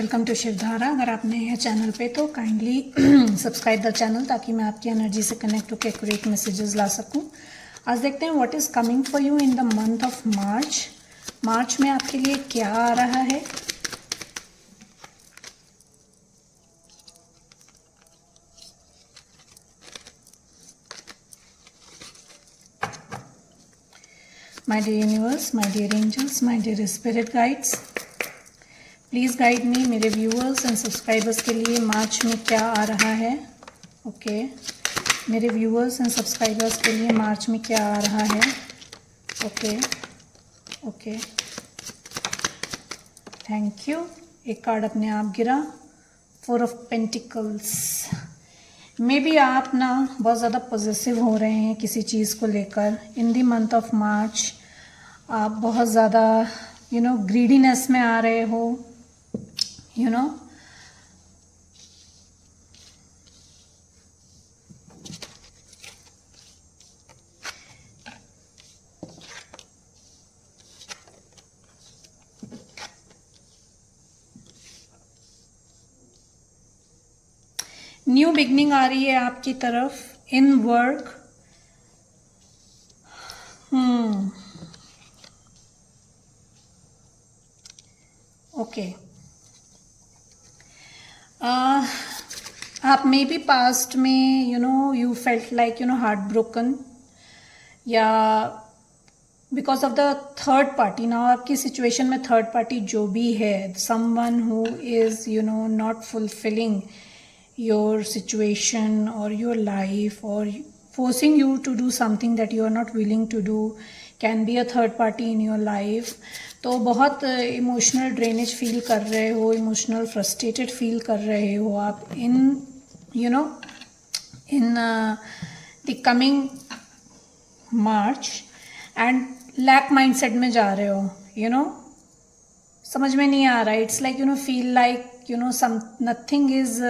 Welcome to Shivdhara. अगर आप नए हैं चैनल पे तो काइंडली सब्सक्राइब द चैनल ताकि मैं आपकी एनर्जी से कनेक्ट होकर एक्यूरेट मैसेजेस ला सकूं। आज देखते हैं what is coming for you in the month of March. मार्च में आपके लिए क्या आ रहा है। My dear universe, my dear angels, my dear spirit guides, please guide me. मेरे व्यूअर्स एंड सब्सक्राइबर्स के लिए मार्च में क्या आ रहा है। ओके मेरे व्यूअर्स एंड सब्सक्राइबर्स के लिए मार्च में क्या आ रहा है। Okay thank you. एक कार्ड अपने आप गिरा, 4 ऑफ पेंटिकल्स। मे बी आप ना बहुत ज़्यादा पॉजिटिव हो रहे हैं किसी चीज़ को लेकर। इन द मंथ ऑफ मार्च आप बहुत ज़्यादा ग्रीडीनेस में आ रहे हो। न्यू बिगनिंग आ रही है आपकी तरफ इन वर्क। ओके आप मे बी पास्ट में you felt like heart broken, या because of the third party. Now आपकी सिचुएशन में थर्ड पार्टी जो भी है, someone who is not fulfilling your situation or your life or forcing you to do something that you are not willing to do, can be a third party in your life। तो बहुत emotional drainage feel कर रहे हो, emotional frustrated feel कर रहे हो आप in the coming March, and lack mindset में जा रहे हो। समझ में नहीं आ रहा है। It's like feel like some nothing is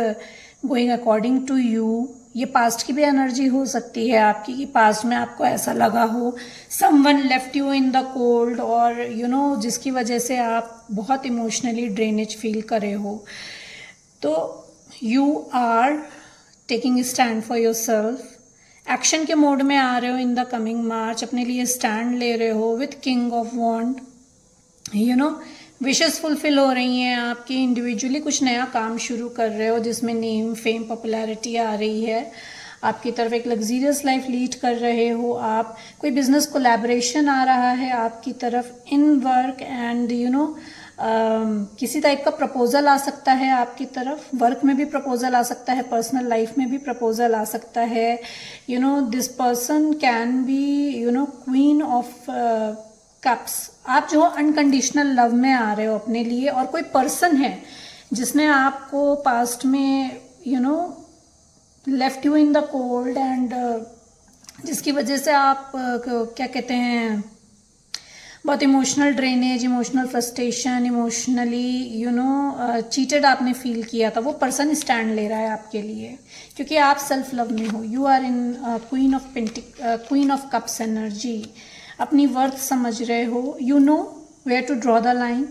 going according to you. ये पास्ट की भी एनर्जी हो सकती है आपकी कि पास्ट में आपको ऐसा लगा हो someone left you in the cold, और जिसकी वजह से आप बहुत इमोशनली ड्रेनेज फील करे हो। तो you are taking stand for yourself, action के मोड में आ रहे हो इन द कमिंग मार्च। अपने लिए स्टैंड ले रहे हो with king of wand. Wishes fulfil हो रही हैं आपकी। इंडिविजुअली कुछ नया काम शुरू कर रहे हो जिसमें नेम, फेम, पॉपुलैरिटी आ रही है आपकी तरफ। एक लग्जीरियस लाइफ लीड कर रहे हो आप। कोई बिजनेस कोलैबोरेशन आ रहा है आपकी तरफ इन वर्क, एंड किसी टाइप का प्रपोजल आ सकता है आपकी तरफ। वर्क में भी प्रपोजल आ सकता है, पर्सनल लाइफ में भी प्रपोजल आ सकता है। This person can be queen of cups. आप जो अनकंडीशनल लव में आ रहे हो अपने लिए, और कोई पर्सन है जिसने आपको पास्ट में left you in the cold, and जिसकी वजह से आप क्या कहते हैं, बहुत emotional drainage, emotional frustration, emotionally cheated आपने फील किया था। वो पर्सन स्टैंड ले रहा है आपके लिए क्योंकि आप सेल्फ लव में हो। You are in queen of cups energy. अपनी वर्थ समझ रहे हो। You know where to draw the line.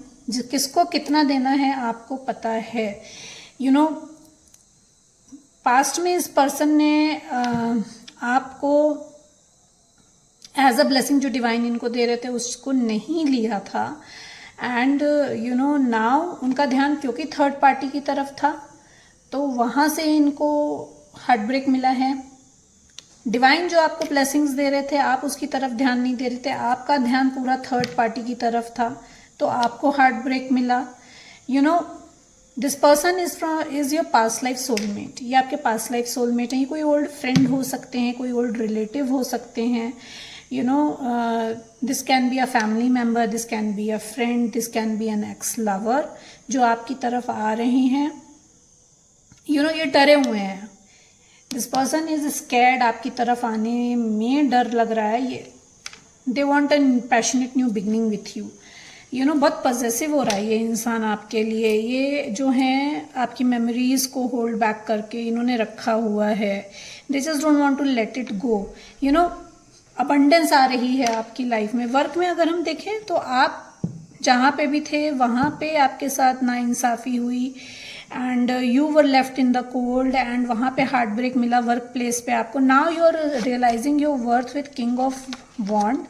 किसको कितना देना है आपको पता है। पास्ट में इस पर्सन ने आपको एज अ ब्लेसिंग जो डिवाइन इनको दे रहे थे उसको नहीं लिया था, एंड नाउ उनका ध्यान क्योंकि थर्ड पार्टी की तरफ था तो वहाँ से इनको हार्ट ब्रेक मिला है। डिवाइन जो आपको ब्लेसिंग्स दे रहे थे आप उसकी तरफ ध्यान नहीं दे रहे थे, आपका ध्यान पूरा थर्ड पार्टी की तरफ था, तो आपको हार्ट ब्रेक मिला। This person is your past life soulmate. ये आपके पास्ट लाइफ सोलमेट है। ये कोई ओल्ड फ्रेंड हो सकते हैं, कोई ओल्ड रिलेटिव हो सकते हैं। This can be a family member, this can be a friend, this can be an ex lover जो आपकी तरफ आ रहे हैं। ये डरे हुए हैं। This person is scared. आपकी तरफ आने में डर लग रहा है। ये they want an passionate new beginning with you. बहुत पॉजेसिव हो रहा है ये इंसान आपके लिए। ये जो हैं आपकी मेमोरीज को होल्ड बैक करके इन्होंने रखा हुआ है। They just don't want to let it go. Abundance आ रही है आपकी लाइफ में। वर्क में अगर हम देखें तो आप जहाँ पे भी थे वहाँ पे आपके साथ नाइंसाफ़ी हुई and you were left in the cold and वहाँ पे हार्ट ब्रेक मिला वर्क प्लेस पे आपको. Now you are realising your worth with king of wand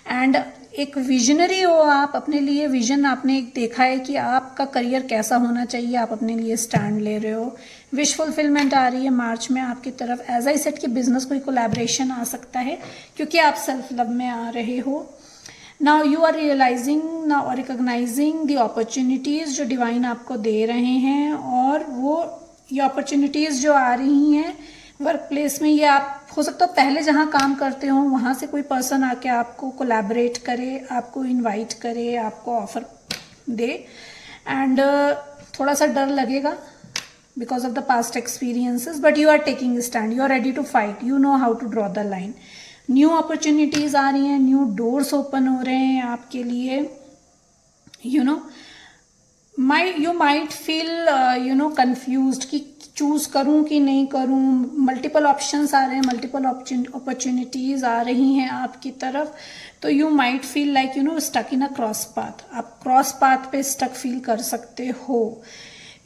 and एक विजनरी हो आप. अपने लिए विजन आपने एक देखा है कि आपका करियर कैसा होना चाहिए, आप अपने लिए स्टैंड ले रहे हो. विश फुलफिलमेंट आ रही है मार्च में आपकी तरफ. एज आई सेड कि बिजनेस कोई कोलैबोरेशन आ सकता है क्योंकि आप सेल्फ लव में आ रहे हो. Now you are realising now recognising the opportunities जो डिवाइन आपको दे रहे हैं, और वो ये अपॉर्चुनिटीज़ जो आ रही हैं वर्क प्लेस में, ये आप हो सकता है पहले जहाँ काम करते हो वहाँ से कोई पर्सन आके आपको कोलैबोरेट करे, आपको इनवाइट करे, आपको ऑफर दे. एंड थोड़ा सा डर लगेगा because of the past experiences, but you are taking stand, you are ready to fight, you know how to draw the line. New opportunities आ रही हैं, न्यू डोर्स ओपन हो रहे हैं आपके लिए. You know you might feel confused कि choose करूं कि नहीं करूं. मल्टीपल ऑप्शंस आ रहे हैं, मल्टीपल अपॉर्चुनिटीज़ आ रही हैं आपकी तरफ. तो you might feel like stuck in a cross path. आप क्रॉस पाथ पे स्टक फील कर सकते हो.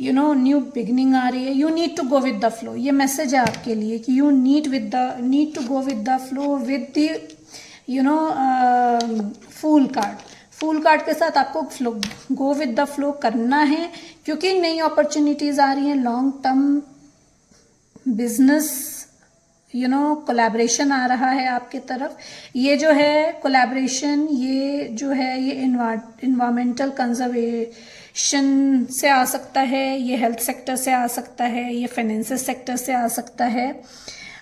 न्यू बिगनिंग आ रही है. You need to go with the flow. ये मैसेज है आपके लिए कि you need to go with the flow with the fool card. Fool card के साथ आपको flow go with the flow करना है क्योंकि नई अपॉर्चुनिटीज़ आ रही हैं. लॉन्ग टर्म बिजनेस कोलैबोरेशन आ रहा है आपके तरफ. ये जो है कोलैबोरेशन, ये जो है ये इन्वायरमेंटल कंजर्वेशन से आ सकता है, ये हेल्थ सेक्टर से आ सकता है, ये फाइनेंशियल सेक्टर से आ सकता है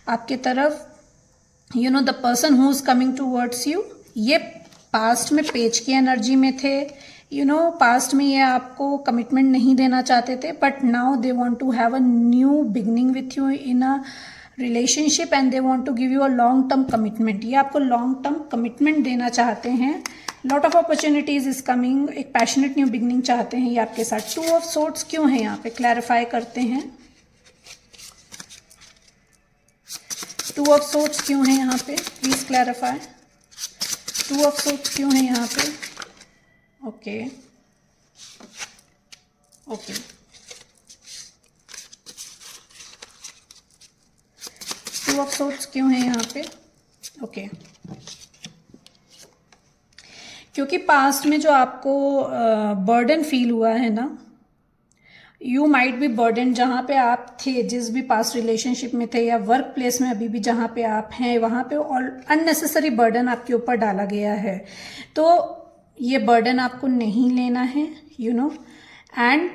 आपके तरफ. The person who is coming towards you, ये पास्ट में पेज की एनर्जी में थे. पास्ट में ये आपको कमिटमेंट नहीं देना चाहते थे, but now they want to have a new beginning with you in a relationship and they want to give you a long term commitment. ये आपको लॉन्ग टर्म कमिटमेंट देना चाहते हैं. Lot of opportunities is coming. एक passionate new beginning चाहते हैं ये आपके साथ. 2 ऑफ सोर्ड्स क्यों है यहाँ पे, क्लैरिफाई करते हैं. 2 ऑफ सोर्ड्स क्यों है यहाँ पे, प्लीज क्लैरिफाई. 2 ऑफ सोर्ड्स क्यों है यहाँ पे. ओके ओके 2 ऑफ सोर्ड्स क्यों है यहाँ पे. ओके क्योंकि पास्ट में जो आपको बर्डन फील हुआ है ना, यू माइट बी बर्डन. जहाँ पे आप थे, जिस भी पास्ट रिलेशनशिप में थे या वर्क प्लेस में अभी भी जहाँ पे आप हैं, वहाँ पे अननेसेसरी बर्डन आपके ऊपर डाला गया है. तो ये बर्डन आपको नहीं लेना है. And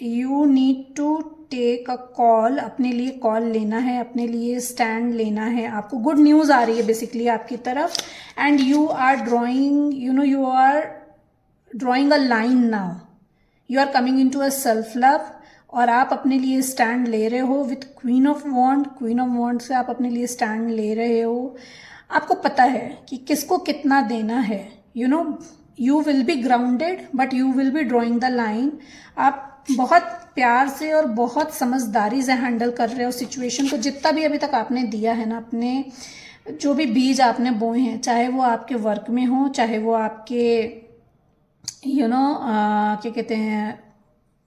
you need to take a call. अपने लिए कॉल लेना है, अपने लिए स्टैंड लेना है. आपको गुड न्यूज़ आ रही है बेसिकली आपकी तरफ. And you are drawing a line now. You are coming in to a self love और आप अपने लिए स्टैंड ले रहे हो with queen of wand. Queen of wand से आप अपने लिए स्टैंड ले रहे हो. आपको पता है कि किसको कितना देना है. You will be grounded but you will be drawing the line. आप बहुत प्यार से और बहुत समझदारी से हैंडल कर रहे हो सिचुएशन को. जितना भी अभी तक आपने दिया है ना, अपने जो भी बीज आपने बोए हैं, चाहे वो आपके वर्क में हो, चाहे वो आपके क्या कहते हैं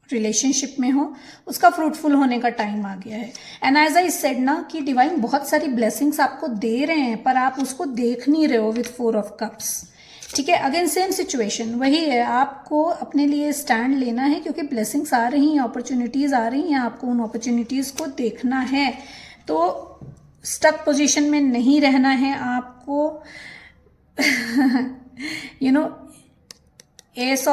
रिलेशनशिप में हो, उसका फ्रूटफुल होने का टाइम आ गया है. एंड एज आई सेड ना कि डिवाइन बहुत सारी ब्लेसिंग्स आपको दे रहे हैं पर आप उसको देख नहीं रहे हो विथ 4 ऑफ कप्स. ठीक है, अगेन सेम सिचुएशन वही है. आपको अपने लिए स्टैंड लेना है क्योंकि ब्लेसिंग्स आ रही हैं, अपॉर्चुनिटीज आ रही हैं. आपको उन अपॉर्चुनिटीज को देखना है. तो स्टक पोजीशन में नहीं रहना है आपको. एस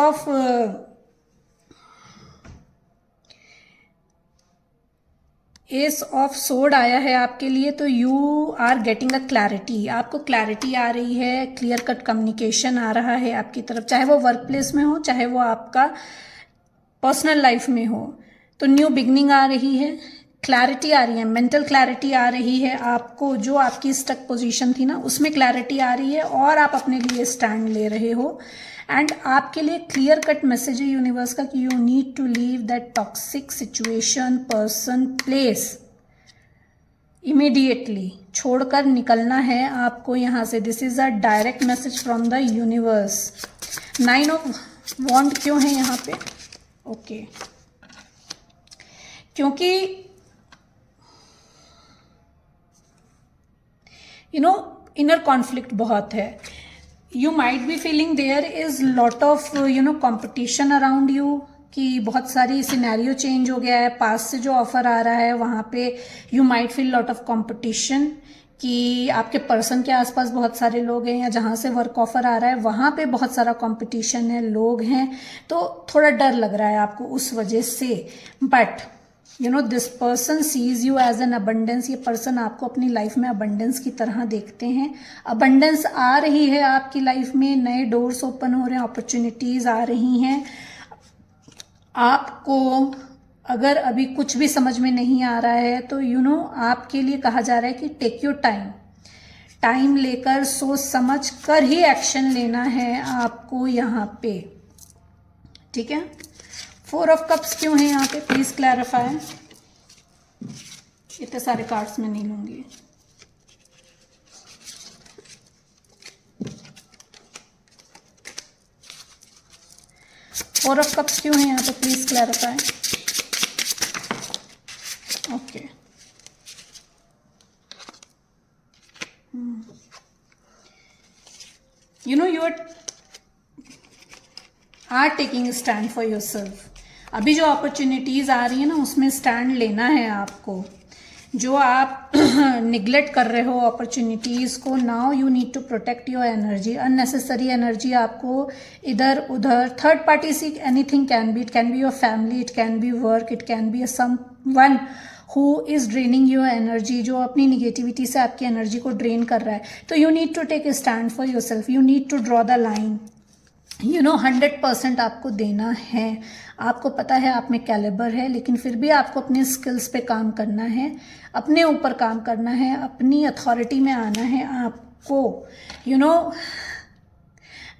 ऑफ सोर्ड आया है आपके लिए. तो you are getting a clarity. आपको क्लैरिटी आ रही है, क्लियर कट कम्युनिकेशन आ रहा है आपकी तरफ, चाहे वो वर्क प्लेस में हो, चाहे वो आपका पर्सनल लाइफ में हो. तो न्यू बिगनिंग आ रही है, क्लैरिटी आ रही है, मेंटल क्लैरिटी आ रही है आपको. जो आपकी स्टक पोजीशन थी ना, उसमें क्लैरिटी आ रही है और आप अपने लिए स्टैंड ले रहे हो. एंड आपके लिए क्लियर कट मैसेज है यूनिवर्स का कि you need to leave that toxic situation, person, place immediately. छोड़कर निकलना है आपको यहाँ से. This is a direct message from the universe. Nine of wand क्यों है यहाँ पे? ओके, क्योंकि इनर कॉन्फ्लिक्ट बहुत है. You might be feeling there is lot of competition around you, कि बहुत सारी सिनेरियो चेंज हो गया है. पास से जो ऑफर आ रहा है वहाँ पे you might feel lot of competition, कि आपके पर्सन के आसपास बहुत सारे लोग हैं, या जहाँ से वर्क ऑफर आ रहा है वहाँ पे बहुत सारा कंपटीशन है, लोग हैं, तो थोड़ा डर लग रहा है आपको उस वजह से. But this person sees you as an abundance. ये पर्सन आपको अपनी लाइफ में अबंडेंस की तरह देखते हैं. अबंडेंस आ रही है आपकी लाइफ में, नए डोर्स ओपन हो रहे हैं, अपॉर्चुनिटीज आ रही हैं. आपको अगर अभी कुछ भी समझ में नहीं आ रहा है तो आपके लिए कहा जा रहा है कि टेक योर टाइम लेकर सोच समझ कर ही एक्शन लेना है आपको यहाँ पे. ठीक है. 4 ऑफ कप्स क्यों है यहाँ पे? Please clarify. इतने सारे कार्ड्स में नहीं लूंगी. 4 ऑफ कप्स क्यों है यहाँ पे? Please clarify. Okay, you are taking a stand for yourself. अभी जो अपॉर्चुनिटीज आ रही है ना उसमें स्टैंड लेना है आपको. जो आप निगलेक्ट कर रहे हो अपॉर्चुनिटीज को, now you need to protect your energy. Unnecessary energy आपको इधर उधर थर्ड पार्टी से anything can be. It can be your family, it can be work, it can be someone who is draining your energy, जो अपनी negativity से आपकी energy को drain कर रहा है. तो you need to take a stand for yourself. You need to draw the line. 100% आपको देना है. आपको पता है आप में कैलिबर है, लेकिन फिर भी आपको अपने स्किल्स पे काम करना है, अपने ऊपर काम करना है, अपनी अथॉरिटी में आना है आपको.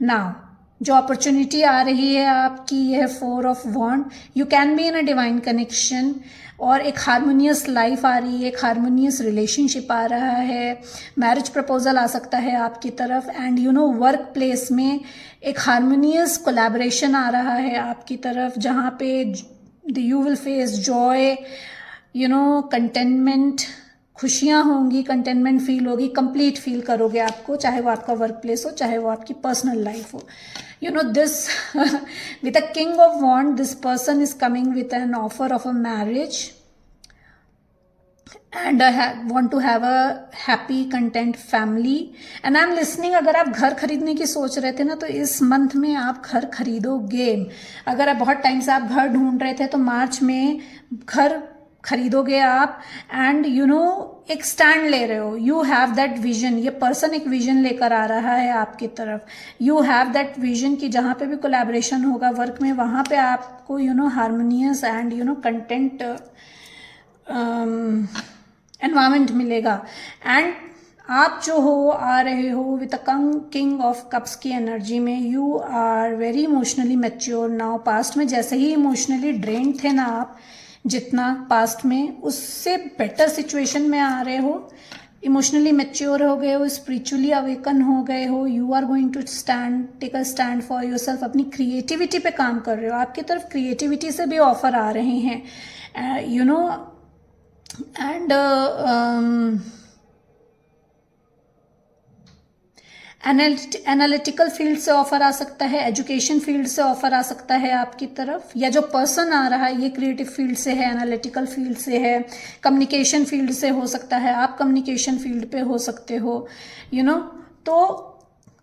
नाउ जो अपॉर्चुनिटी आ रही है आपकी, यह 4 of wand. You can be in a divine connection, और एक हारमोनियस लाइफ आ रही है, एक हारमोनियस रिलेशनशिप आ रहा है. मैरिज प्रपोजल आ सकता है आपकी तरफ. एंड वर्क प्लेस में एक हारमोनियस कोलैबोरेशन आ रहा है आपकी तरफ, जहाँ पे you will face Joy, containment, खुशियाँ होंगी, कंटेनमेंट फील होगी, कंप्लीट फील करोगे आपको, चाहे वो आपका वर्क प्लेस हो, चाहे वो आपकी पर्सनल लाइफ हो. this with a king of wand, this person is coming with an offer of a marriage and want to have a happy content family. and I'm listening. अगर आप घर खरीदने की सोच रहे थे ना, तो इस मंथ में आप घर खरीदोगे. अगर आप बहुत टाइम से आप घर ढूंढ रहे थे तो मार्च में घर खरीदोगे आप. एंड एक स्टैंड ले रहे हो. You have that vision. ये पर्सन एक विजन लेकर आ रहा है आपकी तरफ. यू हैव दैट विजन कि जहाँ पे भी कोलैबोरेशन होगा वर्क में, वहाँ पे आपको हारमोनियस एंड कंटेंट एनवायरमेंट मिलेगा. एंड आप जो हो आ रहे हो with a king of cups की एनर्जी में. You are very emotionally mature now. Past में जैसे ही इमोशनली ड्रेन थे ना आप, जितना पास्ट में, उससे बेटर सिचुएशन में आ रहे हो. इमोशनली मैच्योर हो गए हो, स्पिरिचुअली अवेकन हो गए हो. You are going to take a stand for yourself. अपनी क्रिएटिविटी पे काम कर रहे हो. आपकी तरफ क्रिएटिविटी से भी ऑफर आ रहे हैं. एंड एनालिटिकल फील्ड से ऑफर आ सकता है, एजुकेशन फील्ड से ऑफर आ सकता है आपकी तरफ, या जो पर्सन आ रहा है ये क्रिएटिव फील्ड से है, एनालिटिकल फील्ड से है, कम्युनिकेशन फील्ड से हो सकता है. आप कम्युनिकेशन फील्ड पे हो सकते हो. तो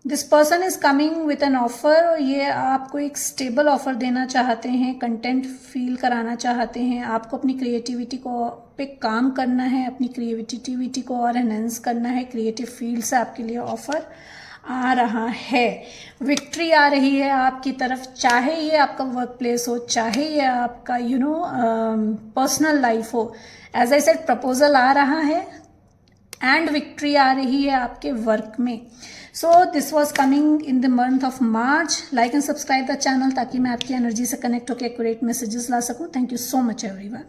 this person is coming with an offer. ये आपको एक स्टेबल ऑफर देना चाहते हैं, कंटेंट फील कराना चाहते हैं. आपको अपनी क्रिएटिविटी को पे काम करना है, अपनी क्रिएटिविटी को और एनहेंस करना है. क्रिएटिव फील्ड से आपके लिए ऑफर आ रहा है. विक्ट्री आ रही है आपकी तरफ, चाहे ये आपका वर्क प्लेस हो, चाहे ये आपका पर्सनल लाइफ हो. एज आई सेड, प्रपोजल आ रहा है एंड विक्ट्री आ रही है आपके वर्क में. So this was coming in the month of March. Like and subscribe the channel ताकि मैं आपकी एनर्जी से कनेक्ट होकर एक्यूरेट मैसेजेस ला सकूं. Thank you so much everyone.